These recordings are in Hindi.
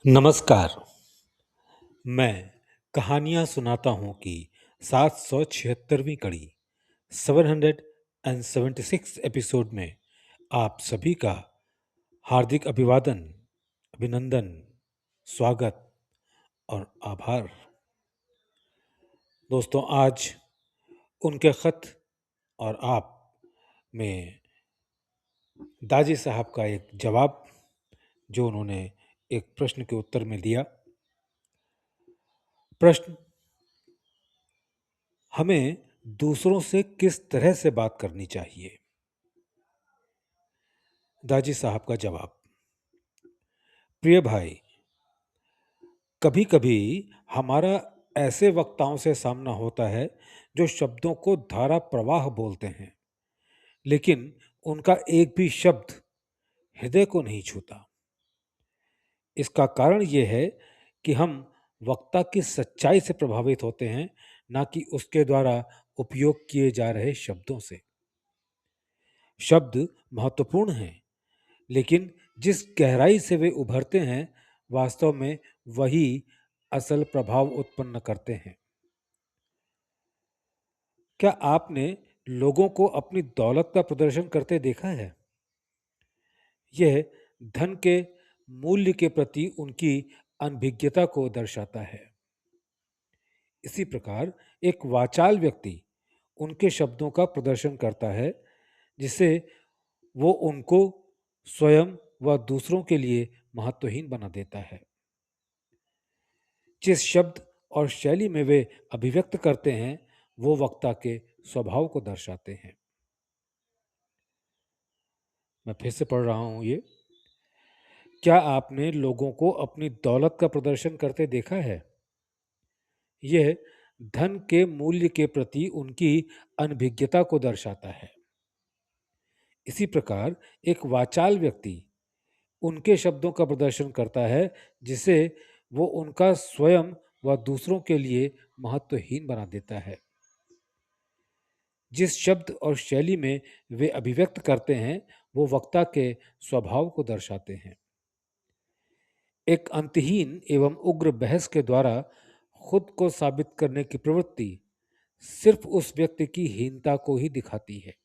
नमस्कार। मैं कहानियाँ सुनाता हूँ की 776वीं कड़ी 776 एपिसोड में आप सभी का हार्दिक अभिवादन, अभिनंदन, स्वागत और आभार। दोस्तों, आज उनके खत और आप में दाजी साहब का एक जवाब जो उन्होंने एक प्रश्न के उत्तर में दिया। प्रश्न: हमें दूसरों से किस तरह से बात करनी चाहिए? दाजी साहब का जवाब: प्रिय भाई, कभी कभी हमारा ऐसे वक्ताओं से सामना होता है जो शब्दों को धारा प्रवाह बोलते हैं, लेकिन उनका एक भी शब्द हृदय को नहीं छूता। इसका कारण यह है कि हम वक्ता की सच्चाई से प्रभावित होते हैं, ना कि उसके द्वारा उपयोग किए जा रहे शब्दों से। शब्द महत्वपूर्ण हैं, लेकिन जिस गहराई से वे उभरते हैं, वास्तव में वही असल प्रभाव उत्पन्न करते हैं। क्या आपने लोगों को अपनी दौलत का प्रदर्शन करते देखा है? यह धन के मूल्य के प्रति उनकी अनभिज्ञता को दर्शाता है। इसी प्रकार एक वाचाल व्यक्ति उनके शब्दों का प्रदर्शन करता है, जिससे वो उनको स्वयं व दूसरों के लिए महत्वहीन बना देता है। जिस शब्द और शैली में वे अभिव्यक्त करते हैं, वो वक्ता के स्वभाव को दर्शाते हैं। मैं फिर से पढ़ रहा हूं ये। क्या आपने लोगों को अपनी दौलत का प्रदर्शन करते देखा है? यह धन के मूल्य के प्रति उनकी अनभिज्ञता को दर्शाता है। इसी प्रकार एक वाचाल व्यक्ति उनके शब्दों का प्रदर्शन करता है, जिसे वो उनका स्वयं व दूसरों के लिए महत्वहीन बना देता है। जिस शब्द और शैली में वे अभिव्यक्त करते हैं, वो वक्ता के स्वभाव को दर्शाते हैं। एक अंतहीन एवं उग्र बहस के द्वारा खुद को साबित करने की प्रवृत्ति सिर्फ उस व्यक्ति की हीनता को ही दिखाती है।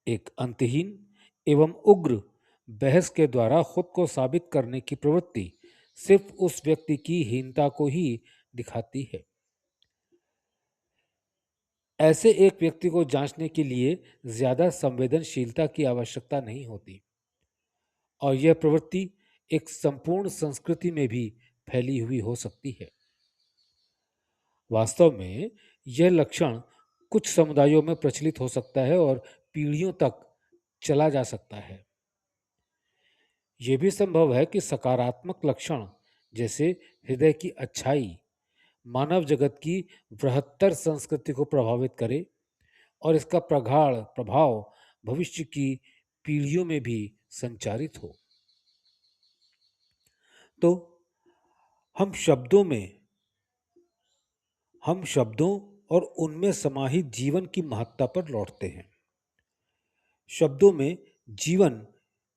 एक अंतहीन एवं उग्र बहस के द्वारा खुद को साबित करने की प्रवृत्ति सिर्फ उस व्यक्ति की हीनता को ही दिखाती है। ऐसे एक व्यक्ति को जांचने के लिए ज्यादा संवेदनशीलता की आवश्यकता नहीं होती, और यह प्रवृत्ति एक संपूर्ण संस्कृति में भी फैली हुई हो सकती है। वास्तव में यह लक्षण कुछ समुदायों में प्रचलित हो सकता है और पीढ़ियों तक चला जा सकता है। यह भी संभव है कि सकारात्मक लक्षण जैसे हृदय की अच्छाई मानव जगत की बृहत्तर संस्कृति को प्रभावित करे और इसका प्रगाढ़ प्रभाव भविष्य की पीढ़ियों में भी संचारित हो। तो हम शब्दों और उनमें समाहित जीवन की महत्ता पर लौटते हैं। शब्दों में जीवन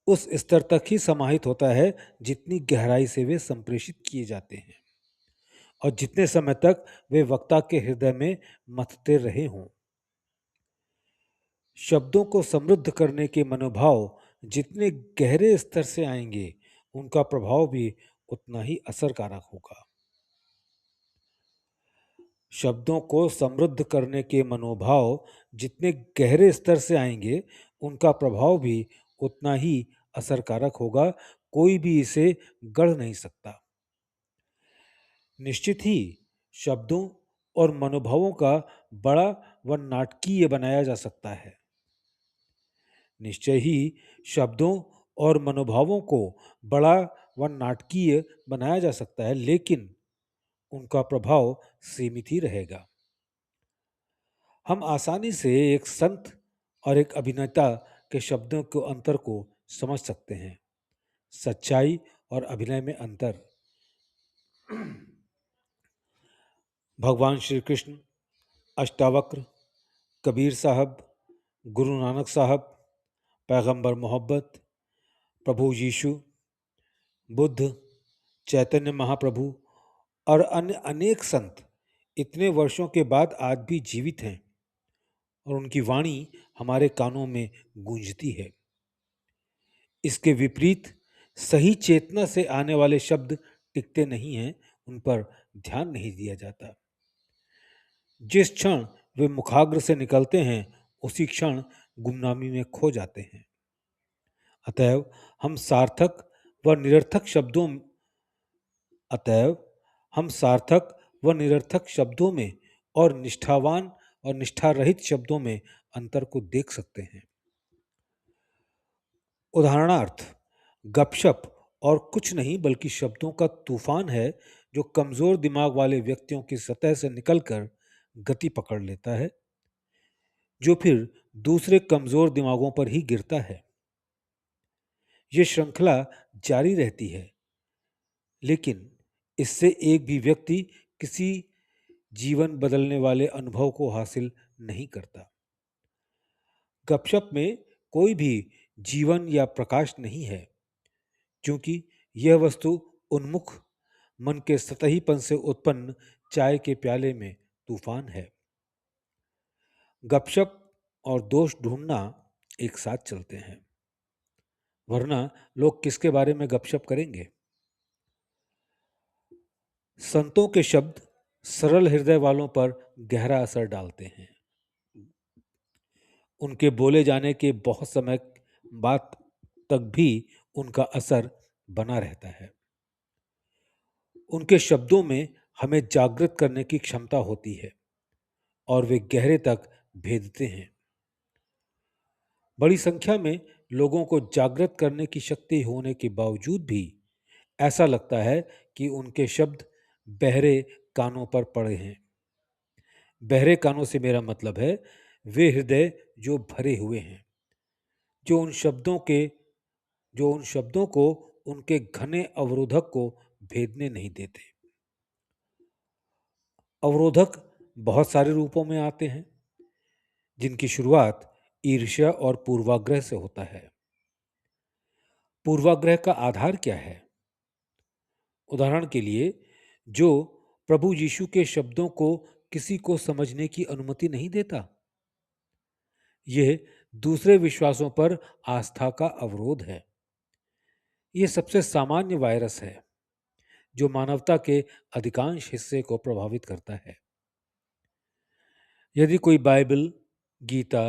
उस स्तर तक ही समाहित होता है जितनी गहराई से वे संप्रेषित किए जाते हैं और जितने समय तक वे वक्ता के हृदय में मथते रहे हों। शब्दों को समृद्ध करने के मनोभाव जितने गहरे स्तर से आएंगे, उनका प्रभाव भी उतना ही असरकारक होगा। शब्दों को समृद्ध करने के मनोभाव जितने गहरे स्तर से आएंगे, उनका प्रभाव भी उतना ही असरकारक होगा। कोई भी इसे गढ़ नहीं सकता। निश्चित ही शब्दों और मनोभावों का बड़ा व नाटकीय बनाया जा सकता है। निश्चय ही शब्दों और मनोभावों को बड़ा व नाटकीय बनाया जा सकता है, लेकिन उनका प्रभाव सीमित ही रहेगा। हम आसानी से एक संत और एक अभिनेता के शब्दों के अंतर को समझ सकते हैं। सच्चाई और अभिनय में अंतर। भगवान श्री कृष्ण, अष्टावक्र, कबीर साहब, गुरु नानक साहब, पैगंबर मोहब्बत, प्रभु यीशु, बुद्ध, चैतन्य महाप्रभु और अन्य अनेक संत इतने वर्षों के बाद आज भी जीवित हैं और उनकी वाणी हमारे कानों में गूंजती है। इसके विपरीत सही चेतना से आने वाले शब्द टिकते नहीं हैं, उन पर ध्यान नहीं दिया जाता। जिस क्षण वे मुखाग्र से निकलते हैं उसी क्षण गुमनामी में खो जाते हैं। अतएव हम सार्थक व निरर्थक शब्दों अतएव हम सार्थक व निरर्थक शब्दों में और निष्ठावान और निष्ठा रहित शब्दों में अंतर को देख सकते हैं। उदाहरणार्थ, गपशप और कुछ नहीं बल्कि शब्दों का तूफान है जो कमजोर दिमाग वाले व्यक्तियों की सतह से निकलकर गति पकड़ लेता है, जो फिर दूसरे कमजोर दिमागों पर ही गिरता है। ये श्रृंखला जारी रहती है, लेकिन इससे एक भी व्यक्ति किसी जीवन बदलने वाले अनुभव को हासिल नहीं करता। गपशप में कोई भी जीवन या प्रकाश नहीं है, क्योंकि यह वस्तु उन्मुख मन के सतहीपन से उत्पन्न चाय के प्याले में तूफान है। गपशप और दोष ढूंढना एक साथ चलते हैं, वरना लोग किसके बारे में गपशप करेंगे। संतों के शब्द सरल हृदय वालों पर गहरा असर डालते हैं। उनके बोले जाने के बहुत समय बाद तक भी उनका असर बना रहता है। उनके शब्दों में हमें जागृत करने की क्षमता होती है और वे गहरे तक भेदते हैं। बड़ी संख्या में लोगों को जागृत करने की शक्ति होने के बावजूद भी ऐसा लगता है कि उनके शब्द बहरे कानों पर पड़े हैं। बहरे कानों से मेरा मतलब है वे हृदय जो भरे हुए हैं, जो उन शब्दों के जो उन शब्दों को उनके घने अवरोधक को भेदने नहीं देते। अवरोधक बहुत सारे रूपों में आते हैं, जिनकी शुरुआत ईर्ष्या और पूर्वाग्रह से होता है। पूर्वाग्रह का आधार क्या है? उदाहरण के लिए, जो प्रभु यीशु के शब्दों को किसी को समझने की अनुमति नहीं देता, यह दूसरे विश्वासों पर आस्था का अवरोध है। यह सबसे सामान्य वायरस है जो मानवता के अधिकांश हिस्से को प्रभावित करता है। यदि कोई बाइबल, गीता,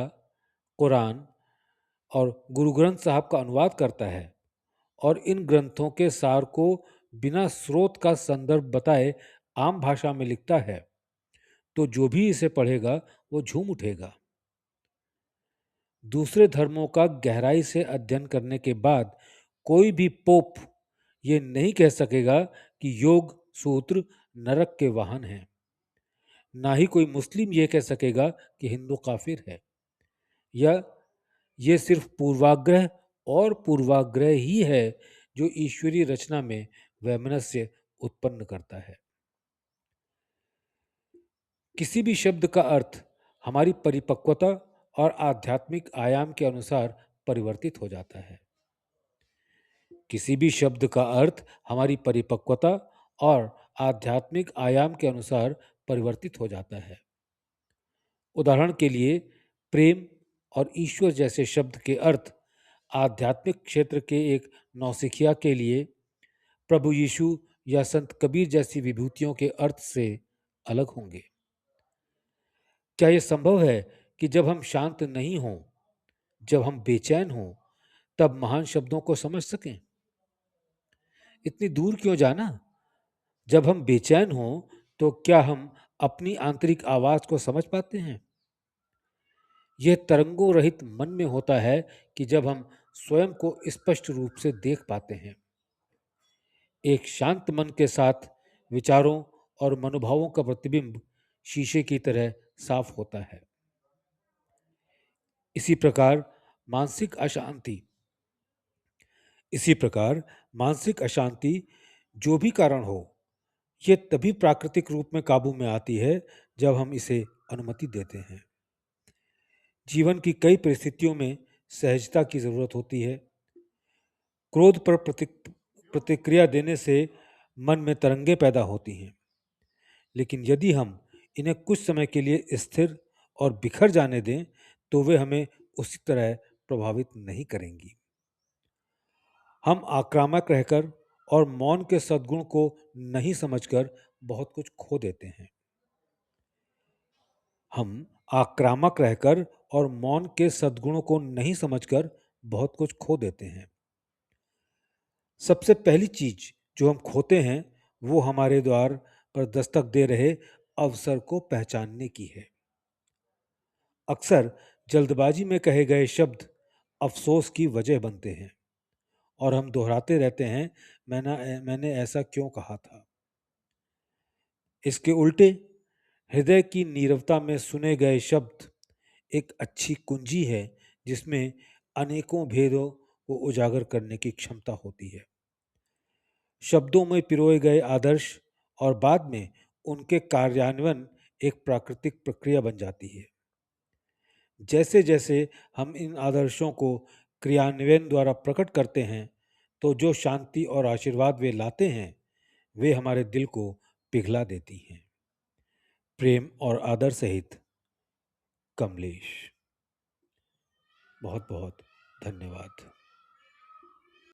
कुरान और गुरु ग्रंथ साहब का अनुवाद करता है और इन ग्रंथों के सार को बिना स्रोत का संदर्भ बताए आम भाषा में लिखता है, तो जो भी इसे पढ़ेगा वो झूम उठेगा। दूसरे धर्मों का गहराई से अध्ययन करने के बाद कोई भी पोप ये नहीं कह सकेगा कि योग सूत्र नरक के वाहन हैं। ना ही कोई मुस्लिम ये कह सकेगा कि हिंदू काफिर है। या ये सिर्फ पूर्वाग्रह और पूर्वाग्रह ही है जो ईश्वरीय रचना में वैमनस्य उत्पन्न करता है। किसी भी शब्द का अर्थ हमारी परिपक्वता और आध्यात्मिक आयाम के अनुसार परिवर्तित हो जाता है। किसी भी शब्द का अर्थ हमारी परिपक्वता और आध्यात्मिक आयाम के अनुसार परिवर्तित हो जाता है। उदाहरण के लिए, प्रेम और ईश्वर जैसे शब्द के अर्थ आध्यात्मिक क्षेत्र के एक नौसिखिया के लिए प्रभु यीशु या संत कबीर जैसी विभूतियों के अर्थ से अलग होंगे। क्या यह संभव है कि जब हम शांत नहीं हों, जब हम बेचैन हों, तब महान शब्दों को समझ सकें? इतनी दूर क्यों जाना? जब हम बेचैन हों, तो क्या हम अपनी आंतरिक आवाज को समझ पाते हैं? यह तरंगों रहित मन में होता है कि जब हम स्वयं को स्पष्ट रूप से देख पाते हैं। एक शांत मन के साथ विचारों और मनोभावों का प्रतिबिंब शीशे की तरह साफ होता है। इसी प्रकार मानसिक अशांति इसी प्रकार मानसिक अशांति जो भी कारण हो, यह तभी प्राकृतिक रूप में काबू में आती है जब हम इसे अनुमति देते हैं। जीवन की कई परिस्थितियों में सहजता की जरूरत होती है। क्रोध पर प्रतिक्रिया देने से मन में तरंगे पैदा होती हैं, लेकिन यदि हम इन्हें कुछ समय के लिए स्थिर और बिखर जाने दें, तो वे हमें उसी तरह प्रभावित नहीं करेंगी। हम आक्रामक रहकर और मौन के सद्गुण को नहीं समझकर बहुत कुछ खो देते हैं। हम आक्रामक रहकर और मौन के सद्गुणों को नहीं समझकर बहुत कुछ खो देते हैं। सबसे पहली चीज जो हम खोते हैं, वो हमारे द्वार पर दस्तक दे रहे अवसर को पहचानने की है। अक्सर जल्दबाजी में कहे गए शब्द अफसोस की वजह बनते हैं और हम दोहराते रहते हैं, मैंने ऐसा क्यों कहा था। इसके उल्टे हृदय की नीरवता में सुने गए शब्द एक अच्छी कुंजी है, जिसमें अनेकों भेदों को उजागर करने की क्षमता होती है। शब्दों में पिरोए गए आदर्श और बाद में उनके कार्यान्वयन एक प्राकृतिक प्रक्रिया बन जाती है। जैसे जैसे हम इन आदर्शों को क्रियान्वयन द्वारा प्रकट करते हैं, तो जो शांति और आशीर्वाद वे लाते हैं, वे हमारे दिल को पिघला देती हैं। प्रेम और आदर सहित, कमलेश। बहुत बहुत धन्यवाद।